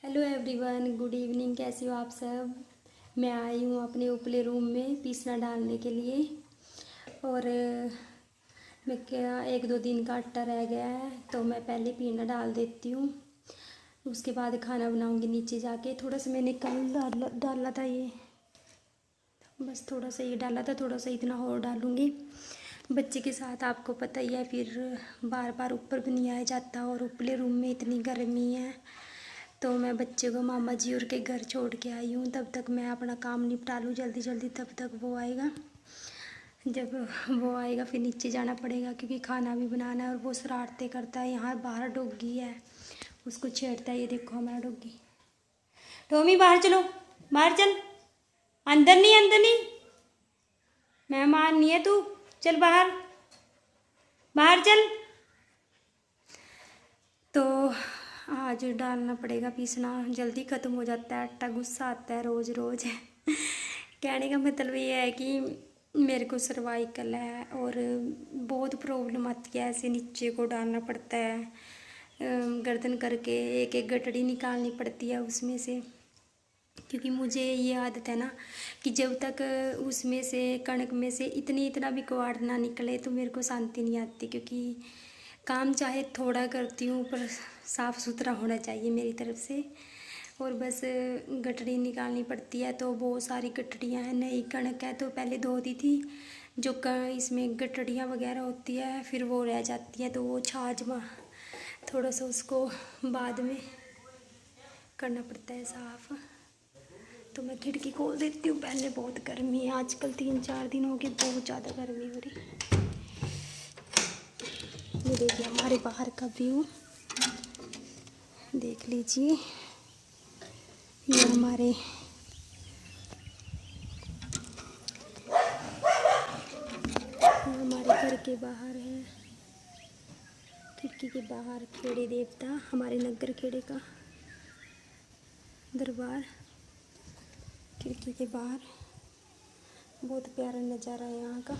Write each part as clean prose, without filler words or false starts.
Hello everyone, good evening. कैसे हो आप सब। मैं आई हूँ अपने उपले रूम में पीसना डालने के लिए। और मैं क्या 1-2 दिन का आटा रह गया है तो मैं पहले पीना डाल देती हूँ। उसके बाद खाना बनाऊँगी नीचे जाके। थोड़ा सा मैंने कल डाला था, ये बस थोड़ा सा ये डाला था, थोड़ा सा इतना और डालूँगी। बच्चे के साथ आपको पता ही है, फिर बार बार ऊपर भी नहीं आया जाता और उपले रूम में इतनी गर्मी है तो मैं बच्चे को मामा जी और के घर छोड़ के आई हूँ। तब तक मैं अपना काम निपटा लूँ जल्दी जल्दी, तब तक वो आएगा। जब वो आएगा फिर नीचे जाना पड़ेगा क्योंकि खाना भी बनाना है। और वो शरारतें करता है। यहाँ बाहर डॉगी है, उसको छेड़ता है। ये देखो हमारा डॉगी। टॉमी बाहर चलो, बाहर चल। अंदर नहीं, अंदर नहीं, मेहमान नहीं है तू, चल बाहर, बाहर चल। तो आज डालना पड़ेगा, पीसना जल्दी ख़त्म हो जाता है आटा। गुस्सा आता है रोज़ रोज़। कहने का मतलब ये है कि मेरे को सर्वाइकल है और बहुत प्रॉब्लम आती है। ऐसे नीचे को डालना पड़ता है, गर्दन करके एक एक गठड़ी निकालनी पड़ती है उसमें से। क्योंकि मुझे ये आदत है ना कि जब तक उसमें से कणक में से इतना भी कवाड़ ना निकले तो मेरे को शांति नहीं आती। क्योंकि काम चाहे थोड़ा करती हूँ पर साफ़ सुथरा होना चाहिए मेरी तरफ से। और बस गठड़ी निकालनी पड़ती है। तो बहुत सारी गठड़ियाँ हैं, नई कणक है तो पहले धोती थी। जो इसमें गठड़ियाँ वगैरह होती है फिर वो रह जाती है तो वो छाछ थोड़ा सा उसको बाद में करना पड़ता है साफ़। तो मैं खिड़की खोल देती हूँ पहले। बहुत गर्मी है आजकल, 3-4 दिन हो गए, बहुत ज़्यादा गर्मी हो रही। ये देखिए हमारे बाहर का व्यू, देख लीजिए। ये हमारे घर के बाहर है, खिड़की के बाहर खेड़े देवता, हमारे नगर खेड़े का दरबार। खिड़की के बाहर बहुत प्यारा नज़ारा है यहाँ का।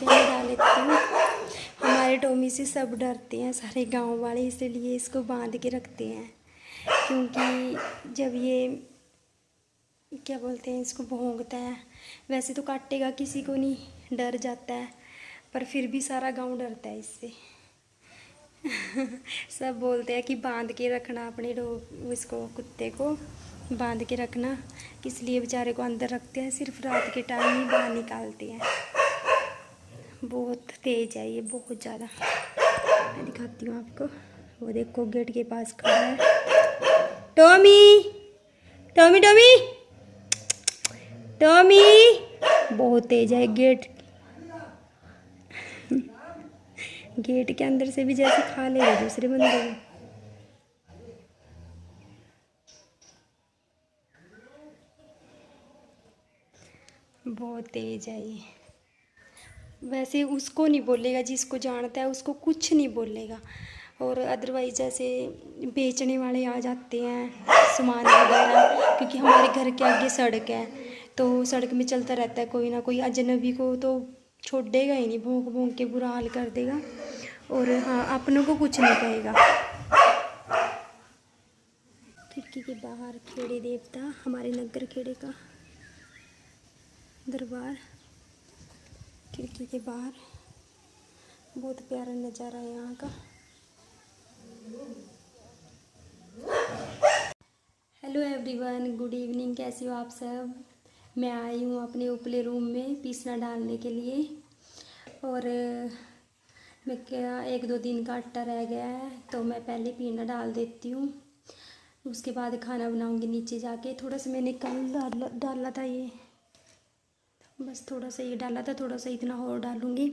मैं डाल लेती हूँ। हमारे टॉमी से सब डरते हैं, सारे गांव वाले, इसलिए इसको बांध के रखते हैं। क्योंकि जब ये क्या बोलते हैं, इसको भौंकता है। वैसे तो काटेगा किसी को नहीं, डर जाता है, पर फिर भी सारा गांव डरता है इससे। सब बोलते हैं कि बांध के रखना अपने इसको, कुत्ते को बांध के रखना। इसलिए बेचारे को अंदर रखते हैं, सिर्फ रात के टाइम ही बाहर निकालते हैं। बहुत तेज है ये, बहुत ज़्यादा। मैं दिखाती हूँ आपको। वो देखो गेट के पास खड़ा है टॉमी, टॉमी, टॉमी, टॉमी। बहुत तेज है गेट। गेट के अंदर से भी जैसे खा लेगा दूसरे बंदे को। बहुत तेज है ये। वैसे उसको नहीं बोलेगा, जिसको जानता है उसको कुछ नहीं बोलेगा। और अदरवाइज जैसे बेचने वाले आ जाते हैं सामान वगैरह, क्योंकि हमारे घर के आगे सड़क है तो सड़क में चलता रहता है कोई ना कोई। अजनबी को तो छोड़ेगा ही नहीं, भौंक भौंक के बुरा हाल कर देगा। और हाँ, अपनों को कुछ नहीं कहेगा। खिड़की के बाहर खेड़े देवता, हमारे नगर खेड़े का दरबार। खिड़की के बाहर बहुत प्यारा नज़ारा है यहाँ का। Hello everyone, good evening. कैसे हो आप सब। मैं आई हूँ अपने उपले रूम में पीसना डालने के लिए। और मैं क्या 1-2 दिन का आटा रह गया है तो मैं पहले पीना डाल देती हूँ। उसके बाद खाना बनाऊँगी नीचे जाके। थोड़ा सा मैंने कल डाला था, ये बस थोड़ा सा ये डाला था, थोड़ा सा इतना और डालूँगी।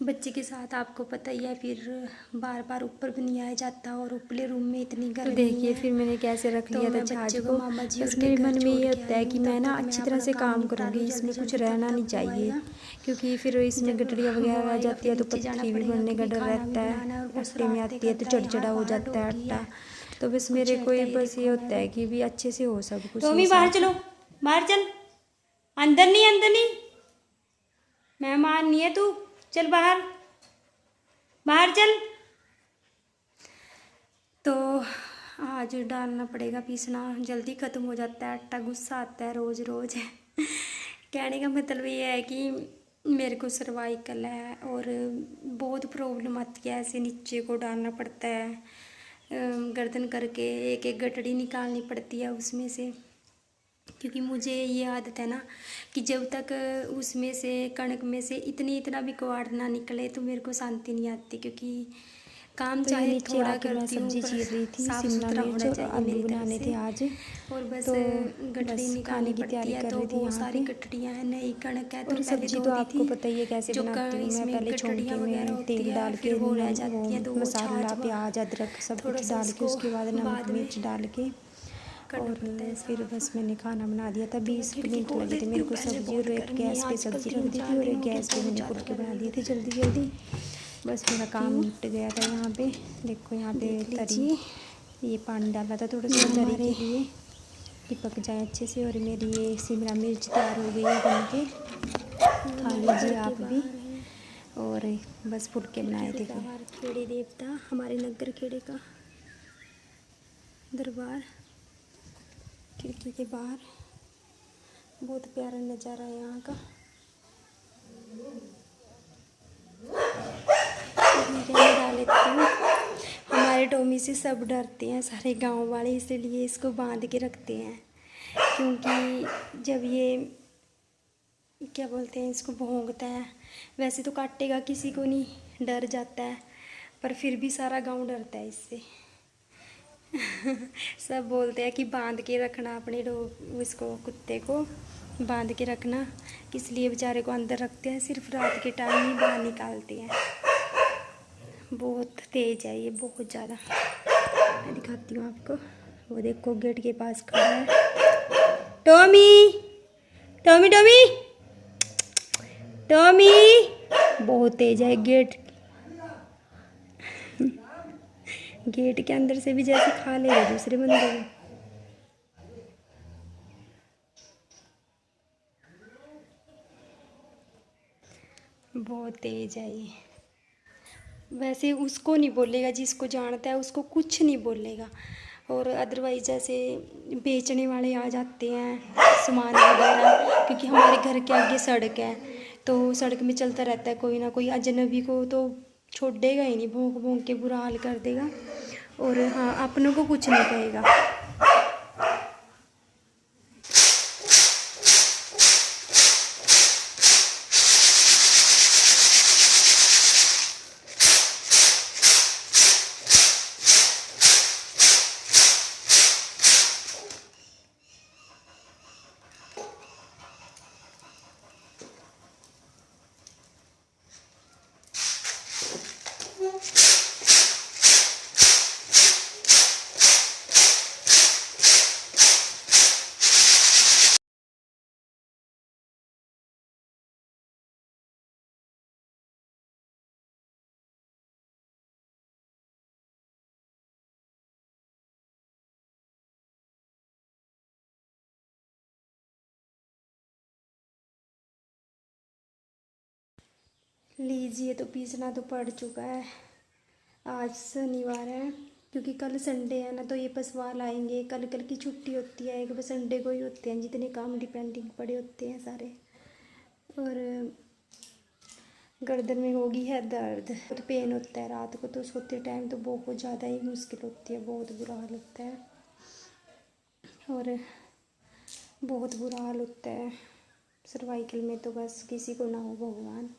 बच्चे के साथ आपको पता ही है, फिर बार बार ऊपर भी नहीं आया जाता और उपले रूम में इतनी गर्मी है। देखिए फिर मैंने कैसे रख लिया था छाछ को। बस मेरे मन में ये होता है कि मैं ना अच्छी तरह से काम करूँगी, इसमें कुछ रहना नहीं चाहिए। क्योंकि फिर इसमें गठड़ियाँ वगैरह रह जाती है तो पत्थरी भी बनने का डर रहता है। आटे में आती है तो चढ़चढ़ा हो जाता है आटा। तो बस मेरे को बस ये होता है कि भी अच्छे से हो सब कुछ। टॉमी बाहर चलो, बाहर चल। अंदर नहीं, अंदर नहीं, मेहमान नहीं है तू, चल बाहर, बाहर चल। आज डालना पड़ेगा पीसना, जल्दी ख़त्म हो जाता है आटा, गुस्सा आता है रोज़ रोज़। कहने का मतलब ये है कि मेरे को सर्वाइकल है और बहुत प्रॉब्लम आती है, ऐसे नीचे को डालना पड़ता है, गर्दन करके एक एक गठड़ी निकालनी पड़ती है उसमें से, क्योंकि मुझे ये आदत है ना कि जब तक उसमें से कणक में से इतना भी कवाड़ ना निकले तो मेरे को शांति नहीं आती, क्योंकि काम तो चाहे नीचे थोड़ा आके मैं करती हूँ सब्जी पर चीर रही थी, साफ शिमला सुथरा मिर्च होना और चाहिए आलू मेरी तरफ बनाने से। थे आज। और बस तो गठड़ी बस खाने निकालनी की पड़ती तैयारी है, कर तो रही थी बहुत यहाँ सारी पे। गठड़ियाँ हैं, नई कणक है तो और पहले सब्जी धो तो दी आपको थी, पता ही है कैसे जो बनाती हूँ मैं, इसमें पहले गठड़ियाँ छौंके वगैरह में होती तेल है डाल फिर के वो रह वो जाती है, तो वो मसाला छाछ प्याज अदरक सब थोड़ा कुछ सा डाल के उसको उसके बाद नमक बाद में मिर्च डाल के करना और पड़ता है फिर साफ। बस मैंने खाना बना दिया था। तो मैं 20 खिड़की मिनट खोल लगे थे देती मेरे हूँ, को वैसे सब्जी, बहुत और एक गर्मी है गैस पे आजकल, सब्जी रख दी थी 3-4 और दिन एक हो गए गैस पे बहुत मैंने ज़्यादा फुलके बना गर्मी दिए थे लग जल्दी रही है। जल्दी। बस मेरा काम क्यों निपट गया था यहाँ पे। देखो यहाँ पे देख तरी, लीजिए, ये पानी डाला था थोड़ा ये सा तरी हमारे के लिए कि पक जाए अच्छे से। और मेरी ये शिमला मिर्च तैयार हो गई है बन के, खा हमारे लीजिए घर के आप भी। बाहर है, और बस फुलके खिड़की बनाए के थे फिर। बाहर खेड़ी देवता, हमारे नगर खेड़े का दरबार, खिड़की के बाहर बहुत प्यारा नज़ारा है यहाँ का। मैं डाल लेती हूँ। हमारे टोमी से सब डरते हैं सारे गांव वाले, इसलिए इसको बांध के रखते हैं, क्योंकि जब ये क्या बोलते हैं इसको भौंकता है, वैसे तो काटेगा किसी को नहीं, डर जाता है, पर फिर भी सारा गांव डरता है इससे। सब बोलते हैं कि बांध के रखना अपने इसको, कुत्ते को बांध के रखना, इसलिए बेचारे को अंदर रखते हैं, सिर्फ रात के टाइम ही बाहर निकालते हैं। बहुत तेज है ये, बहुत ज़्यादा। मैं दिखाती हूँ आपको, वो देखो गेट के पास खड़ा है टॉमी, टॉमी टॉमी टॉमी, बहुत तेज है गेट। गेट के अंदर से भी जैसे खा लेगा दूसरे बंदे को। बहुत तेज है ये, वैसे उसको नहीं बोलेगा, जिसको जानता है उसको कुछ नहीं बोलेगा, और अदरवाइज जैसे बेचने वाले आ जाते हैं सामान वगैरह, क्योंकि हमारे घर के आगे सड़क है, तो सड़क में चलता रहता है कोई ना कोई, अजनबी को तो छोड़ेगा ही नहीं, भौंक भौंक के बुरा हाल कर देगा, और हाँ अपनों को कुछ नहीं कहेगा। लीजिए, तो पीसना तो पड़ चुका है। आज शनिवार है, क्योंकि कल संडे है ना, तो ये पसवाल आएंगे, कल की छुट्टी होती है, एक बस संडे को ही होते हैं, जितने काम डिपेंडिंग पड़े होते हैं सारे। और गर्दन में होगी है दर्द, बहुत पेन होता है रात को, तो सोते टाइम तो बहुत ज़्यादा ही मुश्किल होती है, बहुत बुरा हाल होता है, और बहुत बुरा हाल होता है सर्वाइकल में, तो बस किसी को ना हो भगवान।